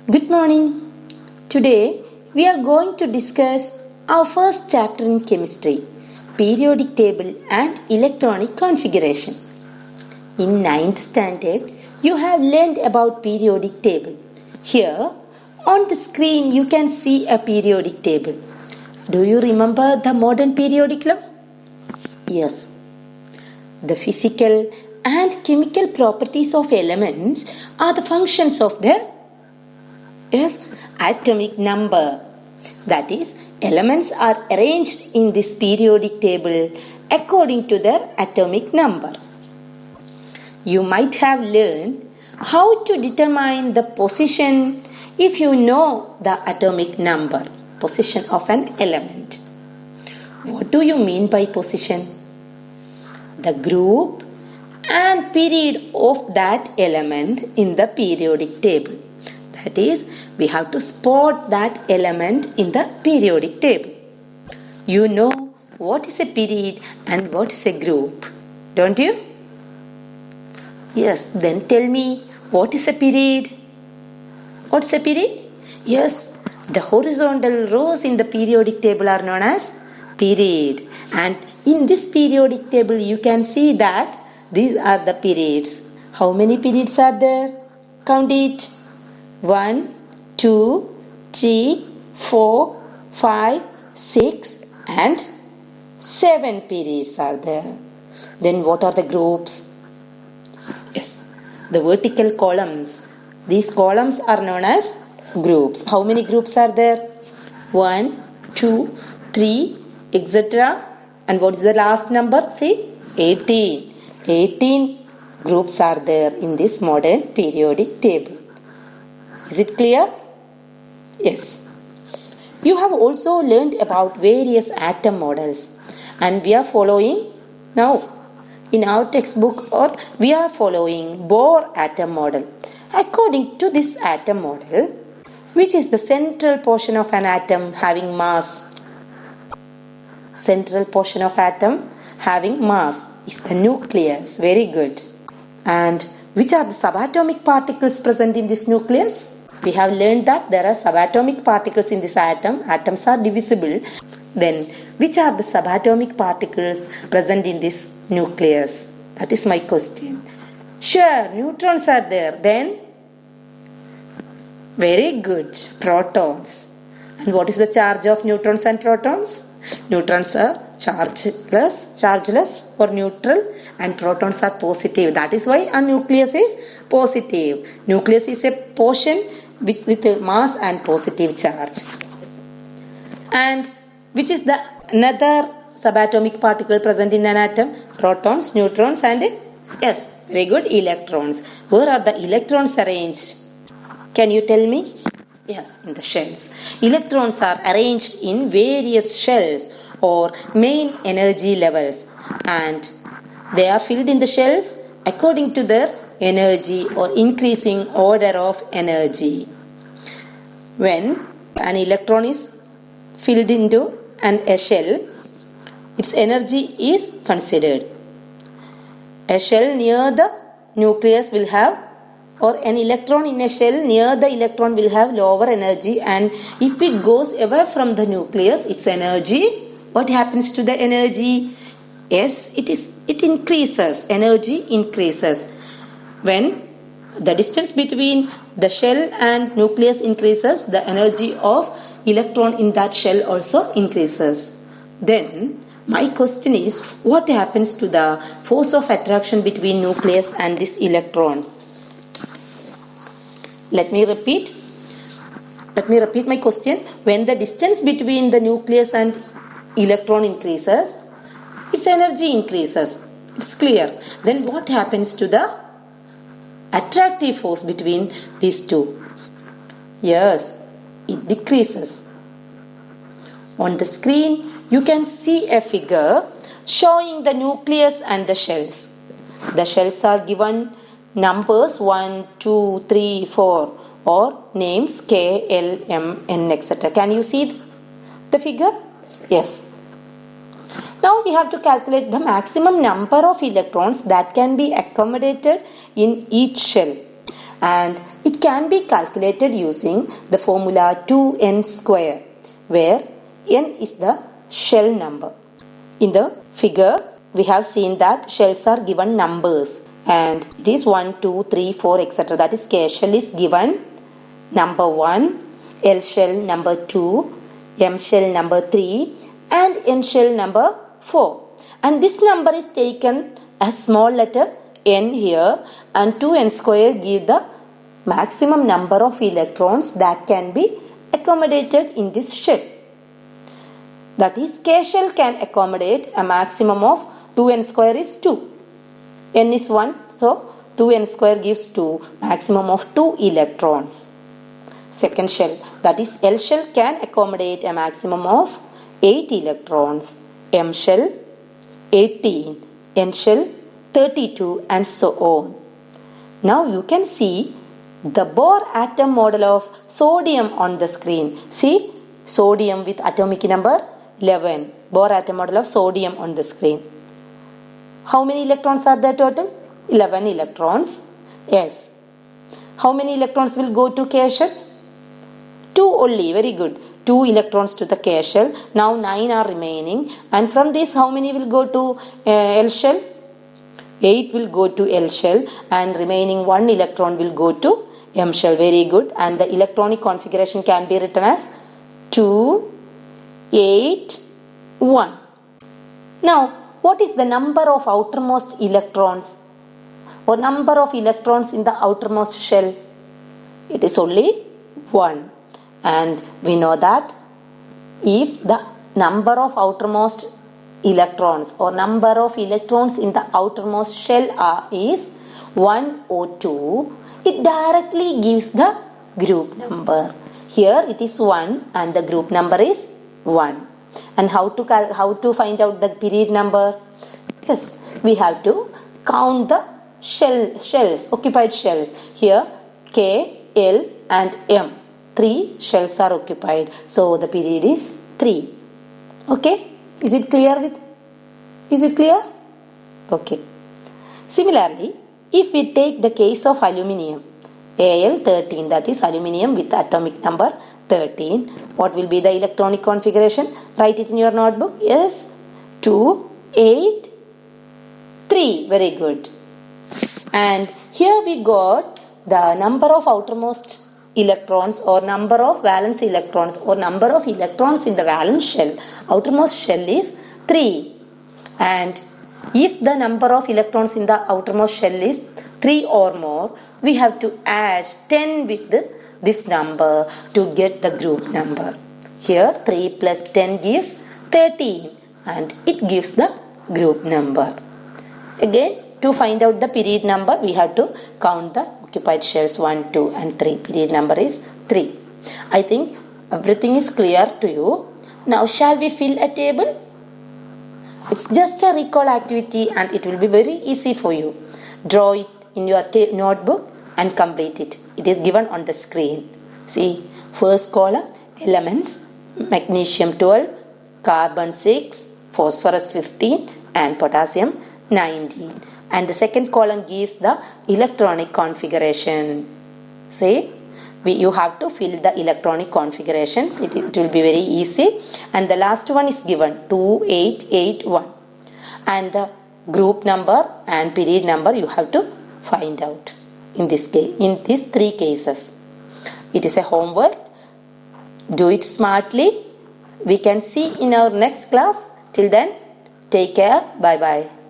Good morning. Today we are going to discuss our first chapter in chemistry, periodic table and electronic configuration. In ninth standard, you have learned about periodic table. Here on the screen you can see a periodic table. Do you remember the modern periodic law? Yes. The physical and chemical properties of elements are the functions of their atomic number. That is, elements are arranged in this periodic table according to their atomic number. You might have learned how to determine the position if you know the atomic number, position of an element. What do you mean by position? The group and period of that element in the periodic table. That is, we have to spot that element in the periodic table. You know what is a period and what is a group, don't you? Yes, then tell me, what is a period? What is a period? Yes, the horizontal rows in the periodic table are known as period. And in this periodic table, you can see that these are the periods. How many periods are there? Count it. 1, 2, 3, 4, 5, 6 and 7 periods are there. Then what are the groups? Yes, the vertical columns. These columns are known as groups. How many groups are there? 1, 2, 3, etc. And what is the last number? See, 18. 18 groups are there in this modern periodic table. Is it clear? Yes. You have also learned about various atom models, and we are following now in our textbook, or we are following Bohr atom model. According to this atom model, which is the central portion of an atom having mass? Central portion of atom having mass is the nucleus. Very good. And which are the subatomic particles present in this nucleus? We have learned that there are subatomic particles in this atom. Atoms are divisible. Then, which are the subatomic particles present in this nucleus? That is my question. Sure, neutrons are there. Then, very good, protons. And what is the charge of neutrons and protons? Neutrons are chargeless or neutral, and protons are positive. That is why a nucleus is positive. Nucleus is a portion with a mass and positive charge. And which is the another subatomic particle present in an atom? Protons, neutrons and yes, very good, electrons. Where are the electrons arranged? Can you tell me? Yes, in the shells. Electrons are arranged in various shells or main energy levels, and they are filled in the shells according to their energy or increasing order of energy. When an electron is filled into a shell, its energy is considered. A shell near the nucleus will have, or an electron in a shell near the electron will have lower energy, and if it goes away from the nucleus, its energy, what happens to the energy? Yes, it increases. Energy increases. When the distance between the shell and nucleus increases, the energy of electron in that shell also increases. Then my question is, what happens to the force of attraction between nucleus and this electron? Let me repeat my question. When the distance between the nucleus and electron increases, its energy increases. It's clear. Then what happens to the attractive force between these two? Yes, it decreases. On the screen, you can see a figure showing the nucleus and the shells. The shells are given numbers 1, 2, 3, 4 or names K, L, M, N, etc. Can you see the figure? Yes. Now we have to calculate the maximum number of electrons that can be accommodated in each shell. and it can be calculated using the formula 2n square, where n is the shell number. In the figure, we have seen that shells are given numbers, and it is 1, 2, 3, 4, etc. That is, K shell is given number 1, L shell number 2, M shell number 3, and N shell number 4. And this number is taken as small letter n here, and 2n square give the maximum number of electrons that can be accommodated in this shell. That is, K shell can accommodate a maximum of 2n square is 2. N is 1, so 2n square gives 2, maximum of 2 electrons. Second shell, that is L shell, can accommodate a maximum of 8 electrons. M shell 18, N shell 32, and so on. Now you can see the Bohr atom model of sodium on the screen. See, sodium with atomic number 11. Bohr atom model of sodium on the screen. How many electrons are there total? 11 electrons. Yes. How many electrons will go to K shell? 2 only. Very good. 2 electrons to the K shell. Now 9 are remaining. And from this, how many will go to L shell? 8 will go to L shell, and remaining 1 electron will go to M shell. Very good. And the electronic configuration can be written as 2, 8, 1. Now, what is the number of outermost electrons or number of electrons in the outermost shell? It is only 1. And we know that if the number of outermost electrons or number of electrons in the outermost shell is 1 or 2, it directly gives the group number. Here it is 1 and the group number is 1. And how to find out the period number? Yes, we have to count the shells, occupied shells. Here K, L and M. 3 shells are occupied. So the period is 3. Okay? Is it clear? Okay. Similarly, if we take the case of aluminium, Al13, that is aluminium with atomic number 13, what will be the electronic configuration? Write it in your notebook. Yes, 2, 8, 3. Very good. And here we got the number of outermost electrons or number of valence electrons or number of electrons in the valence shell. Outermost shell is 3. And if the number of electrons in the outermost shell is 3 or more, we have to add 10 with this number to get the group number. Here 3 plus 10 gives 13 and it gives the group number. Again, to find out the period number, we have to count the occupied shells 1, 2 and 3. Period number is 3. I think everything is clear to you. Now shall we fill a table? It's just a recall activity and it will be very easy for you. Draw it in your notebook and complete it. It is given on the screen. See, first column, elements, magnesium 12, carbon 6, phosphorus 15 and potassium 19. And the second column gives the electronic configuration. See, you have to fill the electronic configurations. It will be very easy. And the last one is given 2881. And the group number and period number you have to find out in this case, in these 3 cases. It is a homework. Do it smartly. We can see in our next class. Till then, take care. Bye bye.